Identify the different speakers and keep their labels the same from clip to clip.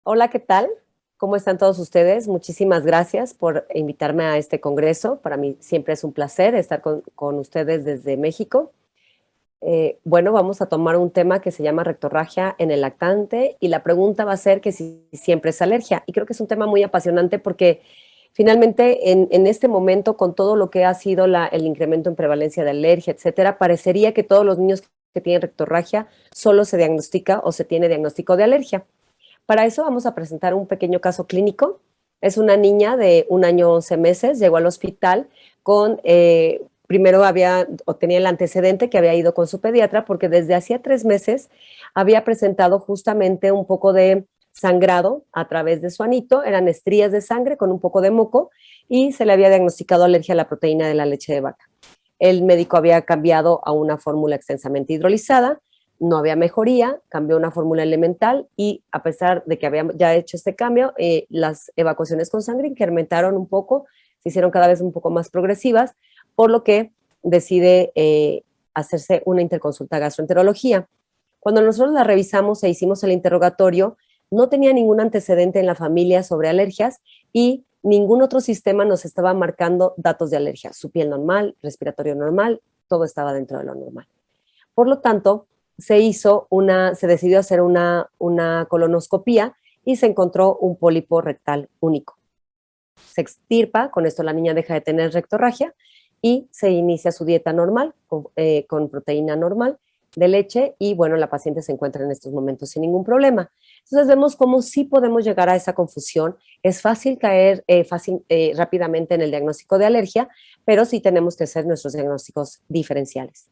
Speaker 1: Hola, ¿qué tal? ¿Cómo están todos ustedes? Muchísimas gracias por invitarme a este congreso. Para mí siempre es un placer estar con ustedes desde México. Bueno, vamos a tomar un tema que se llama rectorragia en el lactante y la pregunta va a ser que si siempre es alergia. Y creo que es un tema muy apasionante porque finalmente en este momento, con todo lo que ha sido el incremento en prevalencia de alergia, etcétera, parecería que todos los niños que tienen rectorragia solo se diagnostica o se tiene diagnóstico de alergia. Para eso vamos a presentar un pequeño caso clínico. Es una niña de 1 año 11 meses, llegó al hospital con, primero había o tenía el antecedente que había ido con su pediatra porque desde hacía 3 meses había presentado justamente un poco de sangrado a través de su anito, eran estrías de sangre con un poco de moco y se le había diagnosticado alergia a la proteína de la leche de vaca. El médico había cambiado a una fórmula extensamente hidrolizada, no había mejoría, cambió una fórmula elemental y a pesar de que había ya hecho este cambio, las evacuaciones con sangre incrementaron un poco, se hicieron cada vez un poco más progresivas, por lo que decide hacerse una interconsulta gastroenterología. Cuando nosotros la revisamos e hicimos el interrogatorio, no tenía ningún antecedente en la familia sobre alergias y ningún otro sistema nos estaba marcando datos de alergia. Su piel normal, respiratorio normal, todo estaba dentro de lo normal. Por lo tanto, se decidió hacer una colonoscopía y se encontró un pólipo rectal único. Se extirpa, con esto la niña deja de tener rectorragia y se inicia su dieta normal, con proteína normal de leche y bueno, la paciente se encuentra en estos momentos sin ningún problema. Entonces vemos cómo sí podemos llegar a esa confusión. Es fácil caer rápidamente en el diagnóstico de alergia, pero sí tenemos que hacer nuestros diagnósticos diferenciales.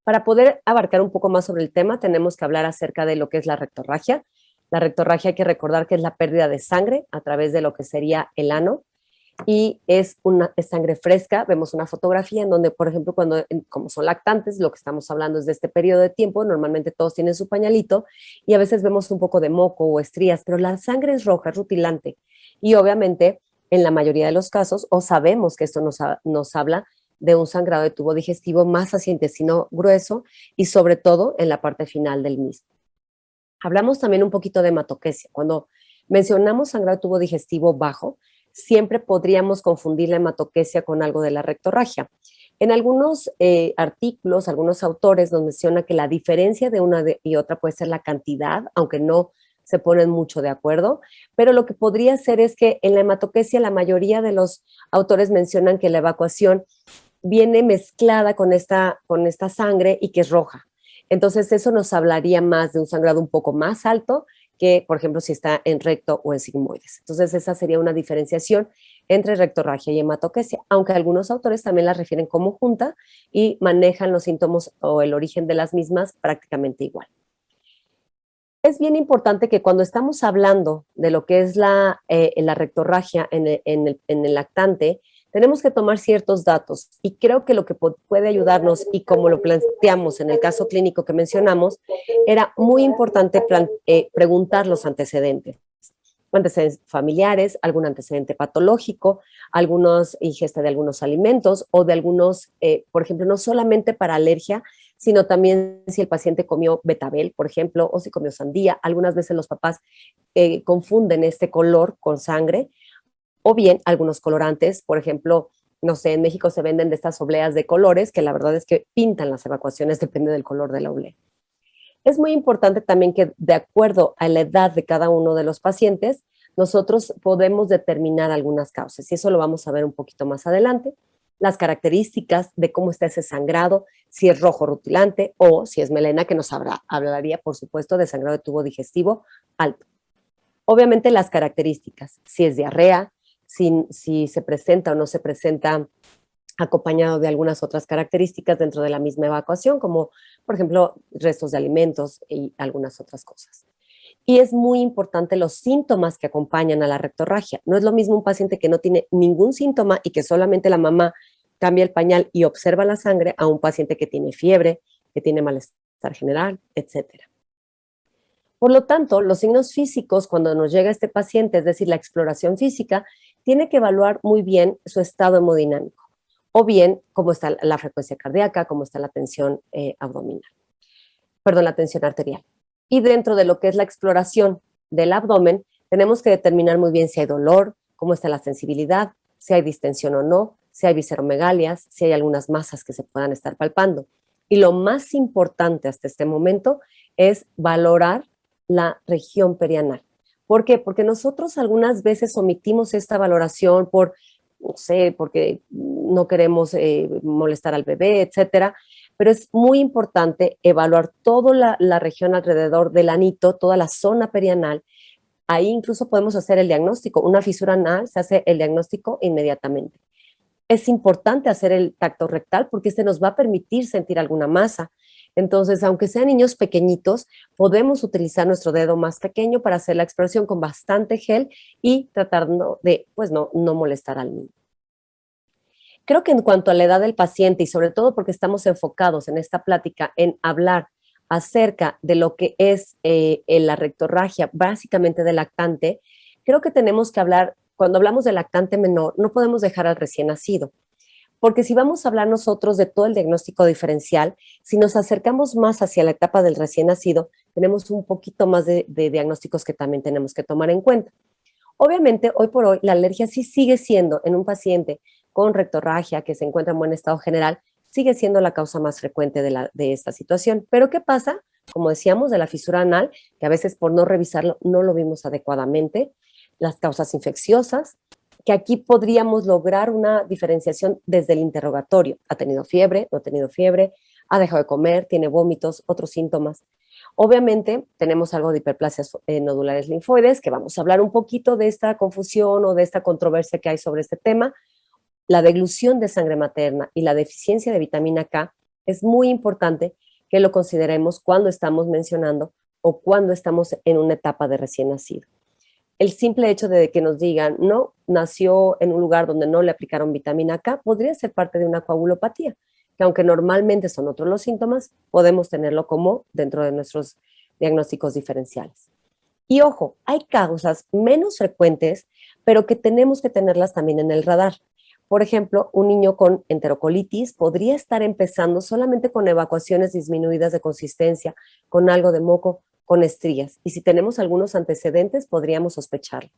Speaker 1: Para poder abarcar un poco más sobre el tema, tenemos que hablar acerca de lo que es la rectorragia. La rectorragia hay que recordar que es la pérdida de sangre a través de lo que sería el ano y es sangre fresca. Vemos una fotografía en donde, por ejemplo, como son lactantes, lo que estamos hablando es de este periodo de tiempo, normalmente todos tienen su pañalito y a veces vemos un poco de moco o estrías, pero la sangre es roja, es rutilante y obviamente en la mayoría de los casos, o sabemos que esto nos habla de un sangrado de tubo digestivo más hacia intestino grueso y sobre todo en la parte final del mismo. Hablamos también un poquito de hematoquesia. Cuando mencionamos sangrado de tubo digestivo bajo, siempre podríamos confundir la hematoquesia con algo de la rectorragia. En algunos artículos, algunos autores nos menciona que la diferencia de una y otra puede ser la cantidad, aunque no se ponen mucho de acuerdo, pero lo que podría ser es que en la hematoquesia la mayoría de los autores mencionan que la evacuación viene mezclada con esta sangre y que es roja. Entonces eso nos hablaría más de un sangrado un poco más alto que, por ejemplo, si está en recto o en sigmoides. Entonces esa sería una diferenciación entre rectorragia y hematoquesia, aunque algunos autores también las refieren como junta y manejan los síntomas o el origen de las mismas prácticamente igual. Es bien importante que cuando estamos hablando de lo que es la rectorragia en el lactante, tenemos que tomar ciertos datos y creo que lo que puede ayudarnos y como lo planteamos en el caso clínico que mencionamos, era muy importante preguntar los antecedentes familiares, algún antecedente patológico, algunos ingesta de algunos alimentos o de algunos, por ejemplo, no solamente para alergia, sino también si el paciente comió betabel, por ejemplo, o si comió sandía. Algunas veces los papás confunden este color con sangre, o bien algunos colorantes, por ejemplo, no sé, en México se venden de estas obleas de colores, que la verdad es que pintan las evacuaciones, depende del color de la oblea. Es muy importante también que de acuerdo a la edad de cada uno de los pacientes, nosotros podemos determinar algunas causas y eso lo vamos a ver un poquito más adelante. Las características de cómo está ese sangrado, si es rojo rutilante o si es melena, que nos hablaría, por supuesto, de sangrado de tubo digestivo alto. Obviamente las características, si es diarrea, si se presenta o no se presenta acompañado de algunas otras características dentro de la misma evacuación, como por ejemplo restos de alimentos y algunas otras cosas. Y es muy importante los síntomas que acompañan a la rectorragia. No es lo mismo un paciente que no tiene ningún síntoma y que solamente la mamá cambia el pañal y observa la sangre a un paciente que tiene fiebre, que tiene malestar general, etcétera. Por lo tanto, los signos físicos, cuando nos llega este paciente, es decir, la exploración física, tiene que evaluar muy bien su estado hemodinámico, o bien cómo está la frecuencia cardíaca, cómo está la tensión la tensión arterial. Y dentro de lo que es la exploración del abdomen, Tenemos que determinar muy bien si hay dolor, cómo está la sensibilidad, si hay distensión o no, si hay visceromegalias, si hay algunas masas que se puedan estar palpando. Y lo más importante hasta este momento es valorar la región perianal. ¿Por qué? Porque nosotros algunas veces omitimos esta valoración por, no sé, porque no queremos molestar al bebé, etcétera. Pero es muy importante evaluar toda la región alrededor del anito, toda la zona perianal. Ahí incluso podemos hacer el diagnóstico. Una fisura anal, se hace el diagnóstico inmediatamente. Es importante hacer el tacto rectal porque este nos va a permitir sentir alguna masa. Entonces, aunque sean niños pequeñitos, podemos utilizar nuestro dedo más pequeño para hacer la exploración con bastante gel y tratando de, pues no molestar al niño. Creo que en cuanto a la edad del paciente y sobre todo porque estamos enfocados en esta plática en hablar acerca de lo que es la rectorragia, básicamente del lactante, creo que tenemos que hablar, cuando hablamos del lactante menor, no podemos dejar al recién nacido, porque si vamos a hablar nosotros de todo el diagnóstico diferencial, si nos acercamos más hacia la etapa del recién nacido, tenemos un poquito más de diagnósticos que también tenemos que tomar en cuenta. Obviamente, hoy por hoy, la alergia sí sigue siendo en un paciente con rectorragia que se encuentra en buen estado general, sigue siendo la causa más frecuente de esta situación. Pero ¿qué pasa? Como decíamos, de la fisura anal, que a veces por no revisarlo no lo vimos adecuadamente, las causas infecciosas, que aquí podríamos lograr una diferenciación desde el interrogatorio. ¿Ha tenido fiebre? ¿No ha tenido fiebre? ¿Ha dejado de comer? ¿Tiene vómitos? ¿Otros síntomas? Obviamente tenemos algo de hiperplasias nodulares linfoides, que vamos a hablar un poquito de esta confusión o de esta controversia que hay sobre este tema. La deglución de sangre materna y la deficiencia de vitamina K es muy importante que lo consideremos cuando estamos mencionando o cuando estamos en una etapa de recién nacido. El simple hecho de que nos digan, no, nació en un lugar donde no le aplicaron vitamina K, podría ser parte de una coagulopatía, que aunque normalmente son otros los síntomas, podemos tenerlo como dentro de nuestros diagnósticos diferenciales. Y ojo, hay causas menos frecuentes, pero que tenemos que tenerlas también en el radar. Por ejemplo, un niño con enterocolitis podría estar empezando solamente con evacuaciones disminuidas de consistencia, con algo de moco, con estrías. Y si tenemos algunos antecedentes, podríamos sospecharlo.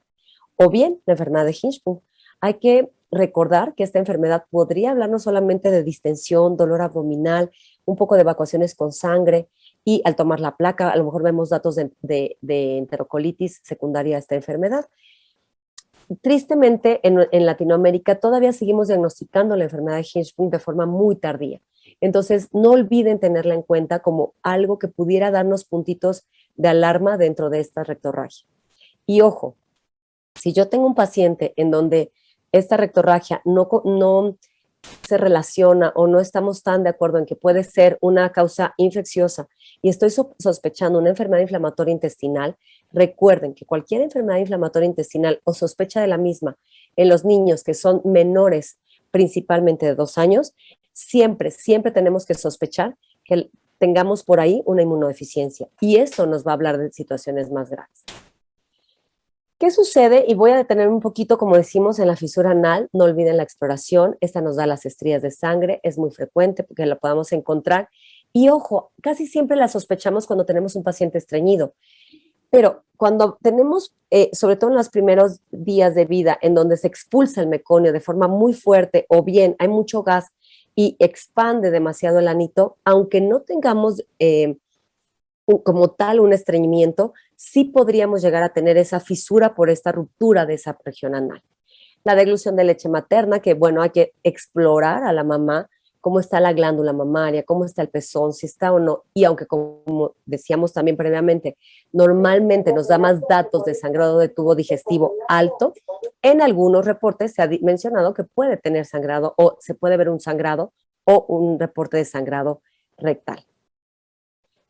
Speaker 1: O bien, la enfermedad de Hirschsprung. Hay que recordar que esta enfermedad podría hablar no solamente de distensión, dolor abdominal, un poco de evacuaciones con sangre, y al tomar la placa, a lo mejor vemos datos de enterocolitis secundaria a esta enfermedad. Tristemente, en Latinoamérica todavía seguimos diagnosticando la enfermedad de Hirschsprung de forma muy tardía. Entonces, no olviden tenerla en cuenta como algo que pudiera darnos puntitos de alarma dentro de esta rectorragia. Y ojo, si yo tengo un paciente en donde esta rectorragia no se relaciona o no estamos tan de acuerdo en que puede ser una causa infecciosa y estoy sospechando una enfermedad inflamatoria intestinal, recuerden que cualquier enfermedad inflamatoria intestinal o sospecha de la misma en los niños que son menores, principalmente de 2 años, siempre tenemos que sospechar que tengamos por ahí una inmunodeficiencia y esto nos va a hablar de situaciones más graves. ¿Qué sucede? Y voy a detener un poquito, como decimos, en la fisura anal. No olviden la exploración. Esta nos da las estrías de sangre. Es muy frecuente porque la podamos encontrar. Y ojo, casi siempre la sospechamos cuando tenemos un paciente estreñido. Pero cuando tenemos, sobre todo en los primeros días de vida, en donde se expulsa el meconio de forma muy fuerte o bien hay mucho gas y expande demasiado el anito, aunque no tengamos como tal un estreñimiento, sí podríamos llegar a tener esa fisura por esta ruptura de esa región anal. La deglución de leche materna, que bueno, hay que explorar a la mamá cómo está la glándula mamaria, cómo está el pezón, si está o no, y aunque como decíamos también previamente, normalmente nos da más datos de sangrado de tubo digestivo alto, en algunos reportes se ha mencionado que puede tener sangrado o se puede ver un sangrado o un reporte de sangrado rectal.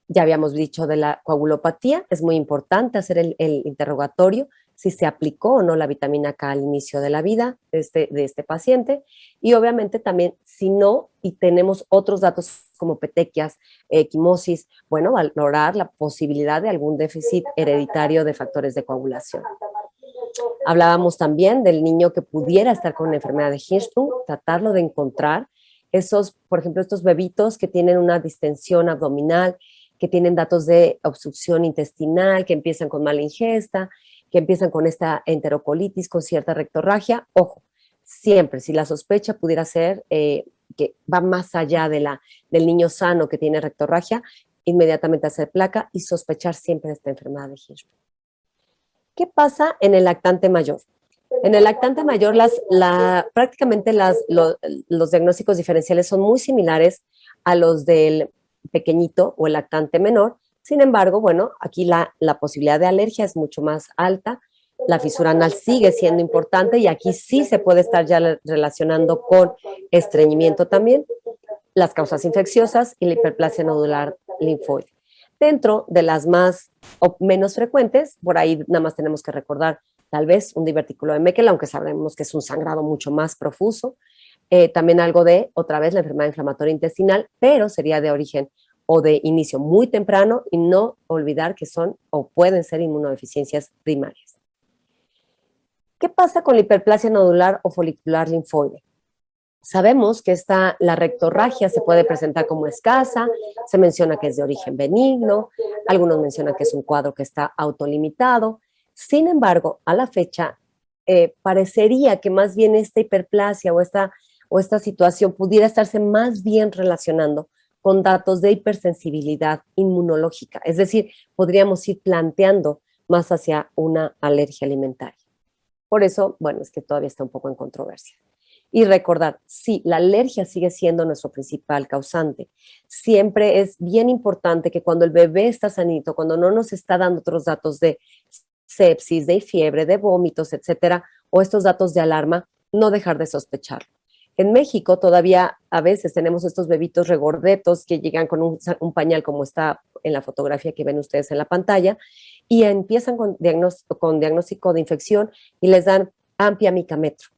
Speaker 1: Ya habíamos dicho de la coagulopatía, es muy importante hacer el interrogatorio si se aplicó o no la vitamina K al inicio de la vida de este paciente y obviamente también si no y tenemos otros datos como petequias, equimosis, bueno, valorar la posibilidad de algún déficit hereditario de factores de coagulación. Hablábamos también del niño que pudiera estar con una enfermedad de Hirschsprung, tratarlo de encontrar esos, por ejemplo, estos bebitos que tienen una distensión abdominal, que tienen datos de obstrucción intestinal, que empiezan con mala ingesta, que empiezan con esta enterocolitis, con cierta rectorragia. Ojo, siempre, si la sospecha pudiera ser que va más allá del niño sano que tiene rectorragia, inmediatamente hacer placa y sospechar siempre esta enfermedad de Hirschsprung. ¿Qué pasa en el lactante mayor? En el lactante mayor, prácticamente los diagnósticos diferenciales son muy similares a los del pequeñito o el lactante menor. Sin embargo, bueno, aquí la posibilidad de alergia es mucho más alta. La fisura anal sigue siendo importante y aquí sí se puede estar ya relacionando con estreñimiento también, las causas infecciosas y la hiperplasia nodular linfoide. Dentro de las más o menos frecuentes, por ahí nada más tenemos que recordar tal vez un divertículo de Meckel, aunque sabemos que es un sangrado mucho más profuso. También algo de, otra vez, la enfermedad inflamatoria intestinal, pero sería de origen o de inicio muy temprano y no olvidar que son o pueden ser inmunodeficiencias primarias. ¿Qué pasa con la hiperplasia nodular o folicular linfoide? Sabemos que la rectorragia se puede presentar como escasa, se menciona que es de origen benigno, algunos mencionan que es un cuadro que está autolimitado. Sin embargo, a la fecha, parecería que más bien esta hiperplasia o esta situación pudiera estarse más bien relacionando con datos de hipersensibilidad inmunológica. Es decir, podríamos ir planteando más hacia una alergia alimentaria. Por eso, bueno, es que todavía está un poco en controversia. Y recordar, sí, la alergia sigue siendo nuestro principal causante. Siempre es bien importante que cuando el bebé está sanito, cuando no nos está dando otros datos de sepsis, de fiebre, de vómitos, etcétera, o estos datos de alarma, no dejar de sospecharlo. En México todavía a veces tenemos estos bebitos regordetos que llegan con un pañal como está en la fotografía que ven ustedes en la pantalla y empiezan con diagnóstico de infección y les dan ampiamicametro.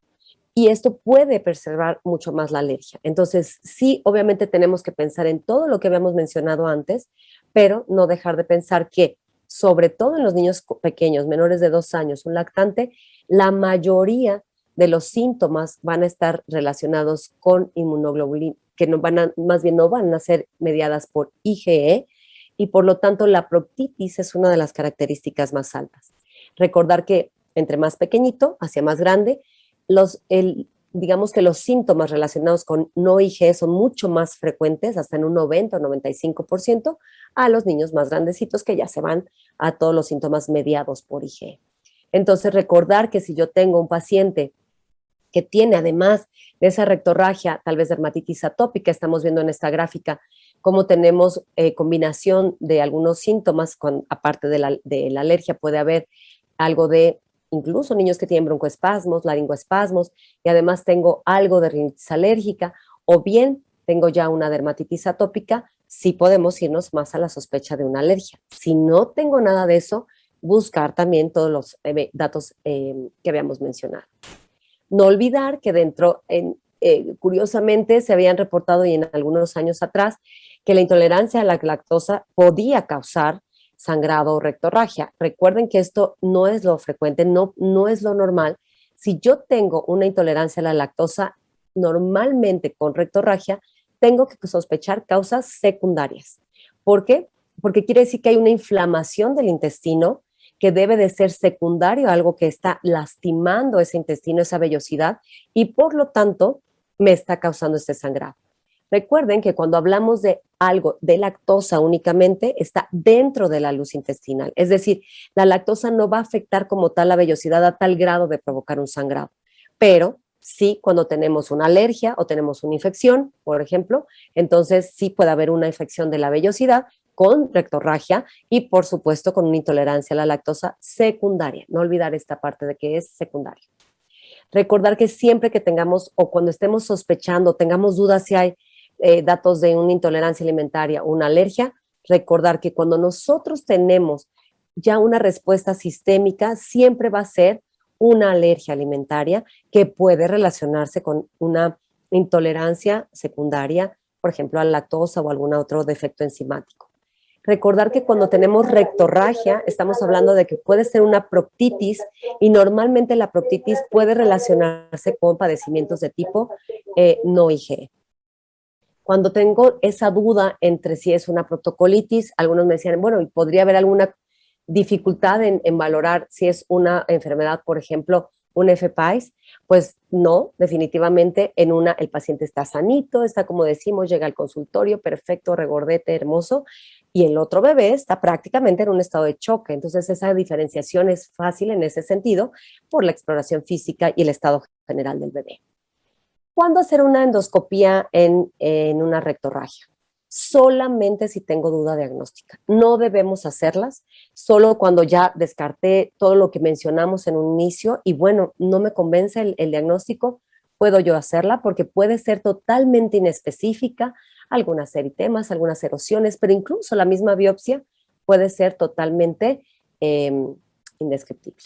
Speaker 1: Y esto puede preservar mucho más la alergia. Entonces, sí, obviamente tenemos que pensar en todo lo que habíamos mencionado antes, pero no dejar de pensar que, sobre todo en los niños pequeños, menores de 2 años, un lactante, la mayoría de los síntomas van a estar relacionados con inmunoglobulina, que más bien no van a ser mediadas por IgE, y por lo tanto la proctitis es una de las características más altas. Recordar que entre más pequeñito hacia más grande, digamos que los síntomas relacionados con no IgE son mucho más frecuentes, hasta en un 90 o 95%, a los niños más grandecitos que ya se van a todos los síntomas mediados por IgE. Entonces, recordar que si yo tengo un paciente que tiene además de esa rectorragia, tal vez dermatitis atópica, estamos viendo en esta gráfica cómo tenemos combinación de algunos síntomas, aparte de la alergia puede haber algo de incluso niños que tienen broncoespasmos, laringoespasmos, y además tengo algo de rinitis alérgica, o bien tengo ya una dermatitis atópica, sí podemos irnos más a la sospecha de una alergia. Si no tengo nada de eso, buscar también todos los datos que habíamos mencionado. No olvidar que curiosamente se habían reportado y en algunos años atrás que la intolerancia a la lactosa podía causar sangrado o rectorragia. Recuerden que esto no es lo frecuente, no es lo normal. Si yo tengo una intolerancia a la lactosa, normalmente con rectorragia, tengo que sospechar causas secundarias. ¿Por qué? Porque quiere decir que hay una inflamación del intestino que debe de ser secundario a algo que está lastimando ese intestino, esa vellosidad, y por lo tanto me está causando este sangrado. Recuerden que cuando hablamos de algo de lactosa únicamente, está dentro de la luz intestinal. Es decir, la lactosa no va a afectar como tal la vellosidad a tal grado de provocar un sangrado. Pero sí, cuando tenemos una alergia o tenemos una infección, por ejemplo, entonces sí puede haber una infección de la vellosidad con rectorragia y, por supuesto, con una intolerancia a la lactosa secundaria. No olvidar esta parte de que es secundaria. Recordar que siempre que tengamos o cuando estemos sospechando, tengamos dudas si hay datos de una intolerancia alimentaria o una alergia, recordar que cuando nosotros tenemos ya una respuesta sistémica, siempre va a ser una alergia alimentaria que puede relacionarse con una intolerancia secundaria, por ejemplo, a la lactosa o algún otro defecto enzimático. Recordar que cuando tenemos rectorragia, estamos hablando de que puede ser una proctitis y normalmente la proctitis puede relacionarse con padecimientos de tipo no IgE. Cuando tengo esa duda entre si es una proctocolitis, algunos me decían, bueno, ¿y podría haber alguna dificultad en valorar si es una enfermedad, por ejemplo, un FPAIS, pues no, definitivamente en una el paciente está sanito, está como decimos, llega al consultorio, perfecto, regordete, hermoso, y el otro bebé está prácticamente en un estado de choque. Entonces esa diferenciación es fácil en ese sentido por la exploración física y el estado general del bebé. ¿Cuándo hacer una endoscopía en una rectorragia? Solamente si tengo duda diagnóstica. No debemos hacerlas solo cuando ya descarté todo lo que mencionamos en un inicio y bueno, no me convence el diagnóstico, puedo yo hacerla porque puede ser totalmente inespecífica, algunas eritemas, algunas erosiones, pero incluso la misma biopsia puede ser totalmente indescriptible.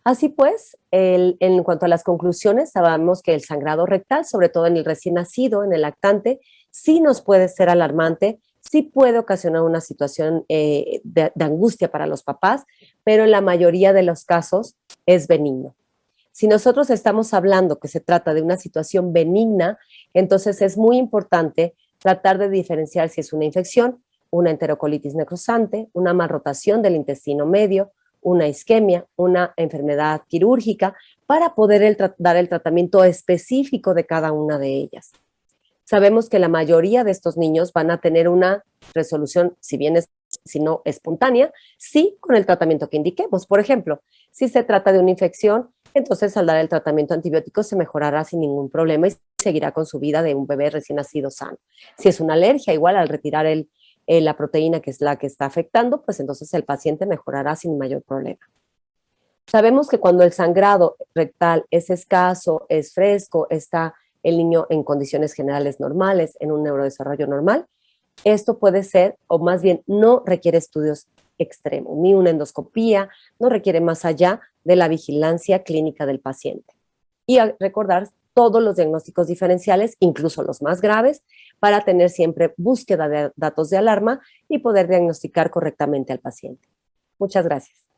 Speaker 1: Así pues, en cuanto a las conclusiones, sabemos que el sangrado rectal, sobre todo en el recién nacido, en el lactante, sí nos puede ser alarmante, sí puede ocasionar una situación de angustia para los papás, pero en la mayoría de los casos es benigno. Si nosotros estamos hablando que se trata de una situación benigna, entonces es muy importante tratar de diferenciar si es una infección, una enterocolitis necrosante, una malrotación del intestino medio, una isquemia, una enfermedad quirúrgica, para poder dar el tratamiento específico de cada una de ellas. Sabemos que la mayoría de estos niños van a tener una resolución, si bien es, si no espontánea, sí con el tratamiento que indiquemos. Por ejemplo, si se trata de una infección, entonces al dar el tratamiento antibiótico se mejorará sin ningún problema y seguirá con su vida de un bebé recién nacido sano. Si es una alergia, igual al retirar la proteína que es la que está afectando, pues entonces el paciente mejorará sin mayor problema. Sabemos que cuando el sangrado rectal es escaso, es fresco, está el niño en condiciones generales normales, en un neurodesarrollo normal, esto puede ser, o más bien no requiere estudios extremos, ni una endoscopía, no requiere más allá de la vigilancia clínica del paciente. Y recordar todos los diagnósticos diferenciales, incluso los más graves, para tener siempre búsqueda de datos de alarma y poder diagnosticar correctamente al paciente. Muchas gracias.